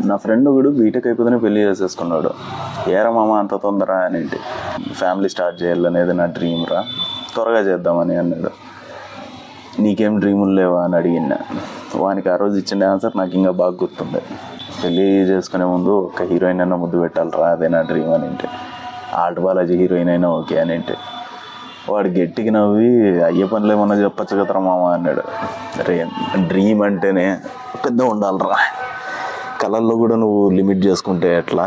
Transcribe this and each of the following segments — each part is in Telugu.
నా ఫ్రెండ్ ఒకడు బీటెక్ అయిపోతేనే పెళ్లి చేసేసుకున్నాడు. ఏరా మామ అంత తొందర అని, ఫ్యామిలీ స్టార్ట్ చేయాలనేది నా డ్రీమ్ రా, త్వరగా చేద్దామని అన్నాడు. నీకేం డ్రీములు లేవా అని అడిగిన. వానికి ఆ రోజు ఇచ్చిన ఆన్సర్ నాకు ఇంకా బాగా గుర్తుంది. పెళ్ళి చేసుకునే ముందు ఒక హీరోయిన్ అయినా ముద్దు పెట్టాలరా, అదే నా డ్రీమ్ అని. ఆల్ట్ బాలాజీ హీరోయిన్ అయినా ఓకే అని. వాడు గట్టికి నవ్వి అయ్యే పనులు ఏమన్నా చెప్పచ్చు కదరా మామ అన్నాడు. అరే డ్రీమ్ అంటేనే పెద్ద ఉండాలిరా, కళల్లో కూడా నువ్వు లిమిట్ చేసుకుంటే ఎట్లా?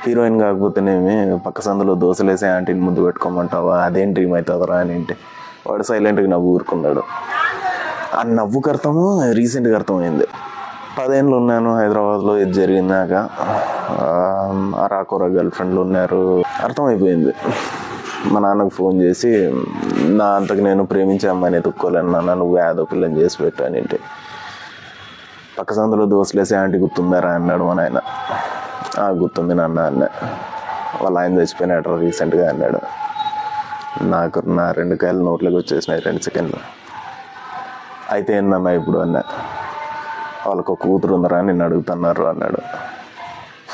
హీరోయిన్ కాకపోతేనేమి పక్క సందులో దోశలేసే ఆంటీని ముందు పెట్టుకోమంటావా, అదేం డ్రీమ్ అవుతుందిరా అని. వాడు సైలెంట్గా నవ్వు ఊరుకున్నాడు. ఆ నవ్వుకి అర్థము రీసెంట్గా అర్థమైంది. 10 ఏళ్ళు ఉన్నాను హైదరాబాద్లో, ఇది జరిగినాక రాకోరా గర్ల్ ఫ్రెండ్లు ఉన్నారు అర్థమైపోయింది. మా నాన్నకు ఫోన్ చేసి నా అంతకు నేను ప్రేమించే అమ్మాయిని ఎత్తుక్కోలేను నాన్న, నువ్వే అదో పిల్లని చేసి పెట్టు అని. పక్క సందులో దోశలేసే ఆంటీ గుర్తుందారా అన్నాడు మా నాయన. గుర్తుంది నాన్న అన్న. వాళ్ళ ఆయన చచ్చిపోయినాడు రీసెంట్గా అన్నాడు. నాకు నా 2 కాయలు నోట్లోకి వచ్చేసినాయి 2 సెకండ్లు. అయితే ఏందన్నా ఇప్పుడు అన్నా. వాళ్ళకు ఒక కూతురు ఉందరా నిన్ను అడుగుతున్నారు అన్నాడు.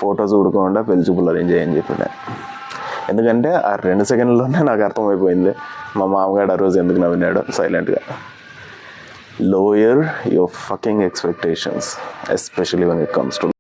ఫోటో చూడకుండా పెళ్లి చూపులు అరేంజ్ చేయని చెప్పిన. ఎందుకంటే ఆ 2 సెకండ్లోనే నాకు అర్థమైపోయింది మా మామగారు ఆ రోజు ఎందుకు నవ్వినాడు సైలెంట్గా. Lower your fucking expectations, especially when it comes to